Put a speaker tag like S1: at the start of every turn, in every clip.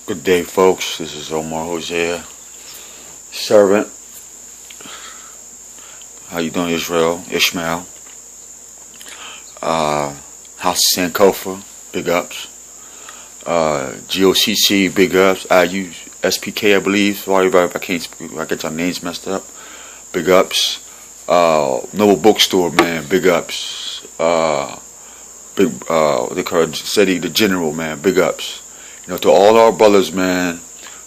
S1: Good day, folks. This is Omar Hosea, servant. How you doing, Ishmael? House of Sankofa, big ups. GOCC, big ups. IU SPK, I believe. Sorry if I can't speak, I get your names messed up. Big ups. Noble Bookstore, man, big ups. They call it City the General, man, big ups. You know, to all our brothers, man,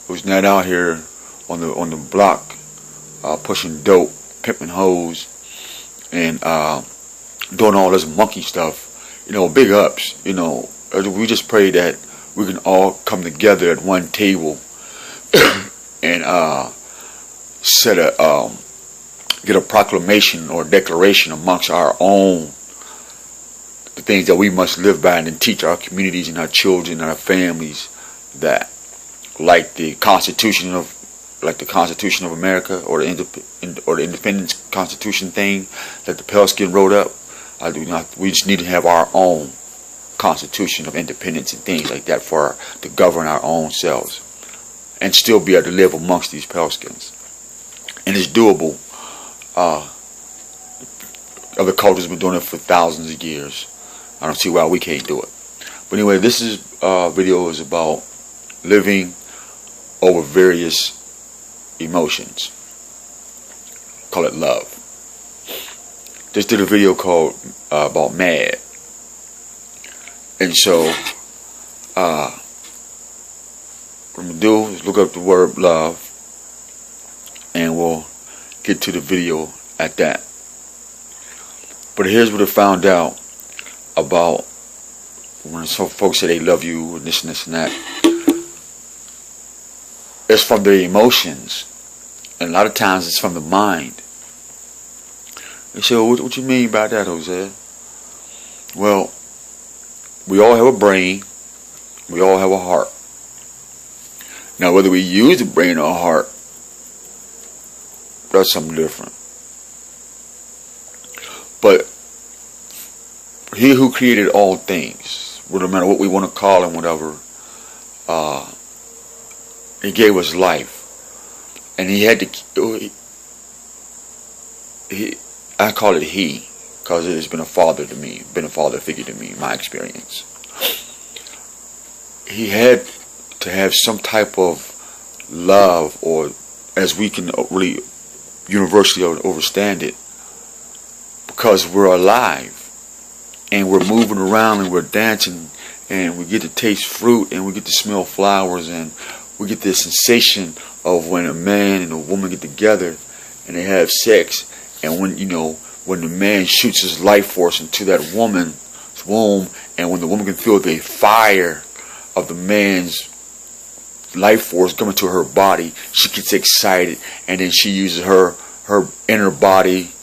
S1: who's not out here on the block, pushing dope, pimping hoes, and doing all this monkey stuff. You know, big ups. You know, we just pray that we can all come together at one table and get a proclamation or declaration amongst our own, the things that we must live by, and then teach our communities and our children and our families that, like the Constitution of America, or the Independence Constitution thing that the Pelskin wrote up. We just need to have our own Constitution of Independence and things like that to govern our own selves and still be able to live amongst these Pelskins. And it's doable. Other cultures have been doing it for thousands of years. I don't see why we can't do it. But anyway, this video is about living over various emotions. Call it love. Just did a video called about mad. And so what I'm going to do is look up the word love, and we'll get to the video at that. But here's what I found out about when some folks say they love you and this and this and that. It's from their emotions, and a lot of times it's from the mind. They say, well, what you mean by that, Jose? Well, we all have a brain, we all have a heart. Now, whether we use the brain or heart, that's something different. But He who created all things, no matter what we want to call Him, whatever, He gave us life, and He had to. I call it He, because it has been a father to me, been a father figure to me, my experience. He had to have some type of love, or as we can really universally understand it, because we're alive and we're moving around and we're dancing and we get to taste fruit and we get to smell flowers and we get this sensation of when a man and a woman get together and they have sex, and when the man shoots his life force into that woman's womb, and when the woman can feel the fire of the man's life force coming to her body, she gets excited, and then she uses her inner body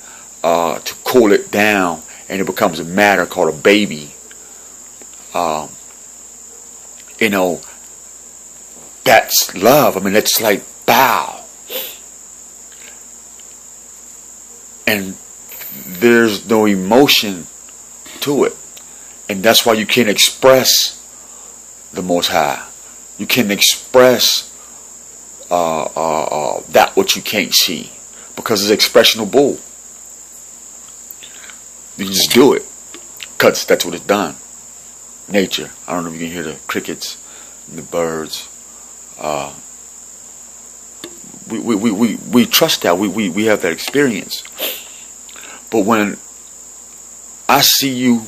S1: to cool it down, and it becomes a matter called a baby. That's love. I mean, that's like bow. And there's no emotion to it. And that's why you can't express the Most High. You can't express that which you can't see, because it's expressionable. You can just do it, because that's what it's done. Nature. I don't know if you can hear the crickets and the birds. We trust that. We have that experience. But when I see you,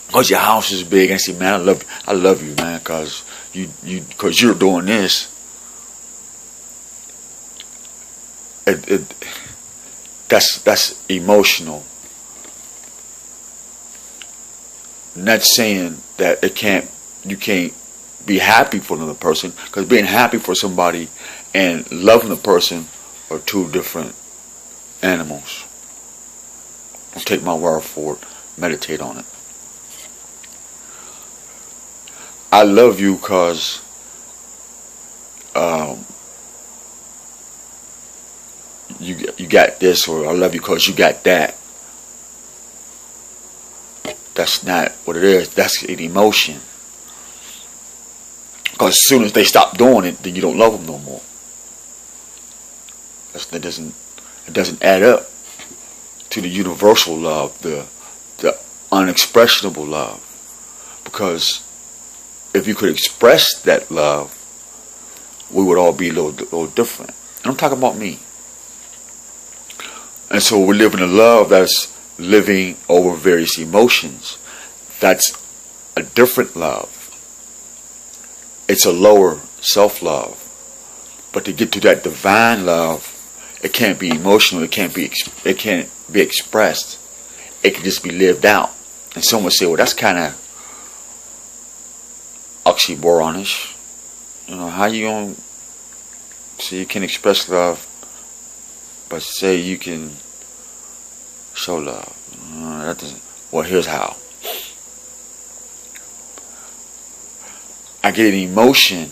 S1: because your house is big, and I say, man, I love you, man, because you're doing this. That's emotional. Not saying that you can't be happy for another person, because being happy for somebody and loving the person are two different animals. Don't take my word for it. Meditate on it. I love you because you got this, or I love you because you got that. That's not what it is. That's an emotion. Because as soon as they stop doing it, then you don't love them no more. It doesn't add up to the universal love, the unexpressionable love. Because if you could express that love, we would all be a little different. And I'm talking about me. And so we're living a love that's living over various emotions. That's a different love. It's a lower self-love. But to get to that divine love, it can't be emotional. It can't be expressed. It can just be lived out. And some would say, well, that's kind of oxymoronish. You know, how you gonna say you can express love, but say you can show love? That doesn't. Well, here's how. I get an emotion,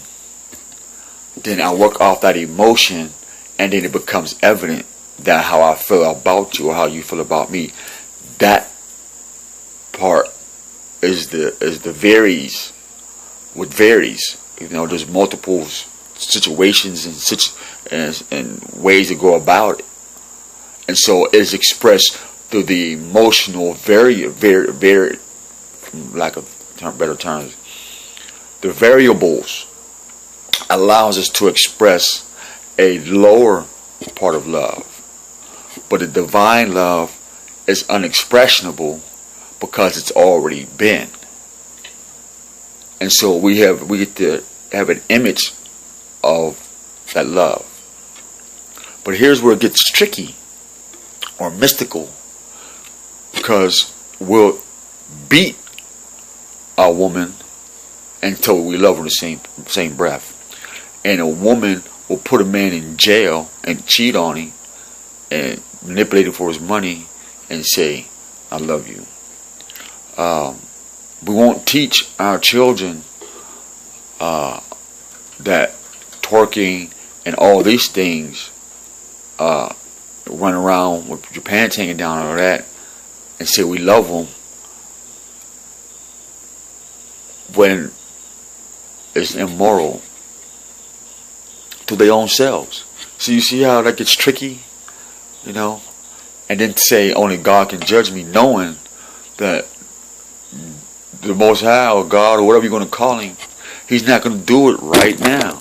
S1: then I work off that emotion, and then it becomes evident that how I feel about you or how you feel about me, that part is the varies. What varies, you know, there's multiple situations and ways to go about it, and so it is expressed through the emotional, very, from lack of better terms, the variables allows us to express a lower part of love, but the divine love is unexpressionable because it's already been. And so we get to have an image of that love. But here's where it gets tricky or mystical, because we'll beat a woman until we love her in the same breath. And a woman will put a man in jail and cheat on him and manipulate him for his money and say, I love you. We won't teach our children that twerking and all these things, run around with your pants hanging down and all that, and say we love them, when it's immoral to their own selves. So you see how that gets tricky, you know? And then say only God can judge me, knowing that the Most High or God or whatever you're going to call him, he's not going to do it right now.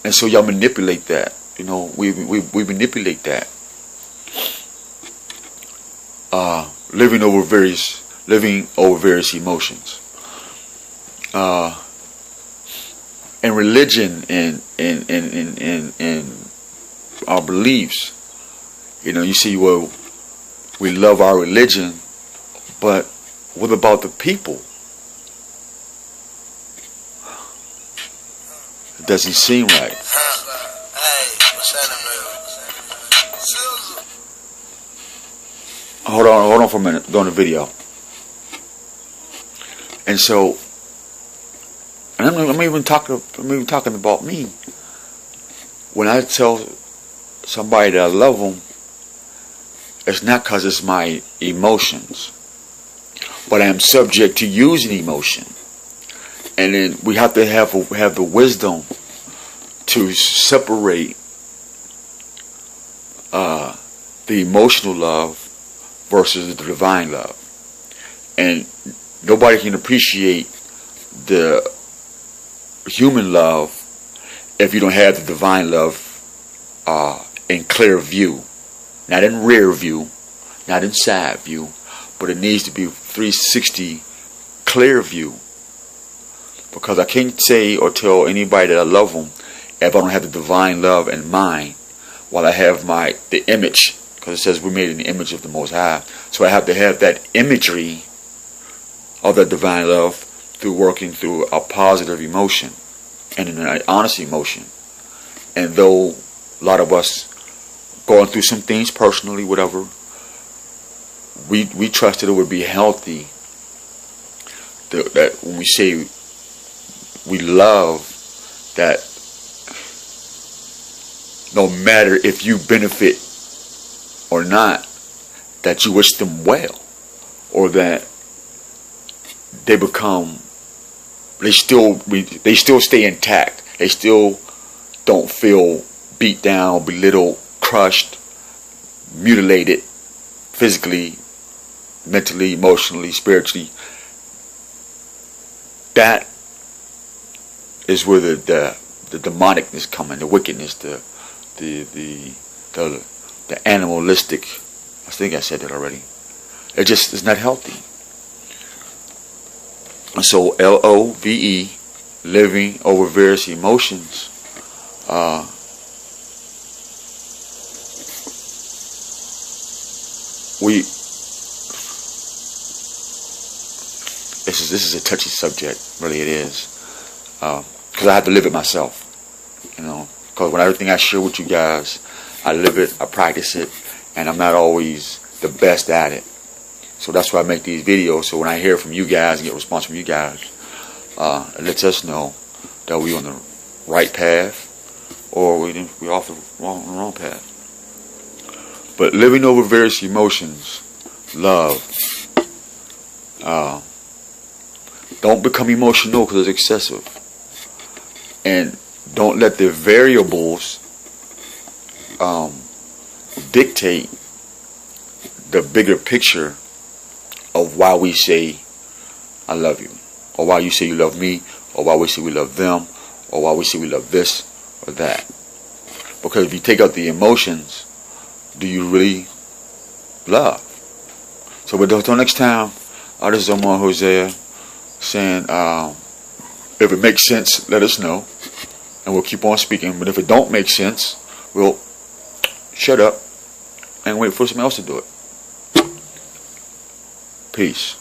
S1: And so y'all manipulate that. You know, we manipulate that. Living over various emotions. And religion and our beliefs. You know, you see, well, we love our religion, but what about the people? It doesn't seem right. Hold on for a minute. Go on the video. And so, and I'm even talking about me. When I tell somebody that I love them, it's not because it's my emotions, but I am subject to using emotion. And then we have to have the wisdom to separate the emotional love versus the divine love. And nobody can appreciate the human love if you don't have the divine love in clear view. Not in rear view, not in side view, but it needs to be 360 clear view. Because I can't say or tell anybody that I love them if I don't have the divine love in mind, while I have the image, because it says we're made in the image of the Most High. So I have to have that imagery of that divine love through working through a positive emotion and an honest emotion. And though a lot of us going through some things personally, whatever, we trusted it would be healthy that when we say we love, that no matter if you benefit or not, that you wish them well, or that they become they still stay intact. They still don't feel beat down, belittled, crushed, mutilated, physically, mentally, emotionally, spiritually. That is where the demonicness coming, the wickedness, the animalistic. I think I said that already. It just is not healthy. And so L.O.V.E, living over various emotions. This is a touchy subject, really it is, because I have to live it myself, because when everything I share with you guys, I live it, I practice it, and I'm not always the best at it. So that's why I make these videos, so when I hear from you guys and get a response from you guys, it lets us know that we're on the right path or we're off the wrong path. But living over various emotions, love, don't become emotional because it's excessive. And don't let the variables dictate the bigger picture of why we say I love you, or why you say you love me, or why we say we love them, or why we say we love this or that. Because if you take out the emotions, do you really love? So until next time, this is Omar Hosea saying, if it makes sense, let us know, and we'll keep on speaking. But if it don't make sense, we'll shut up and wait for somebody else to do it. Peace.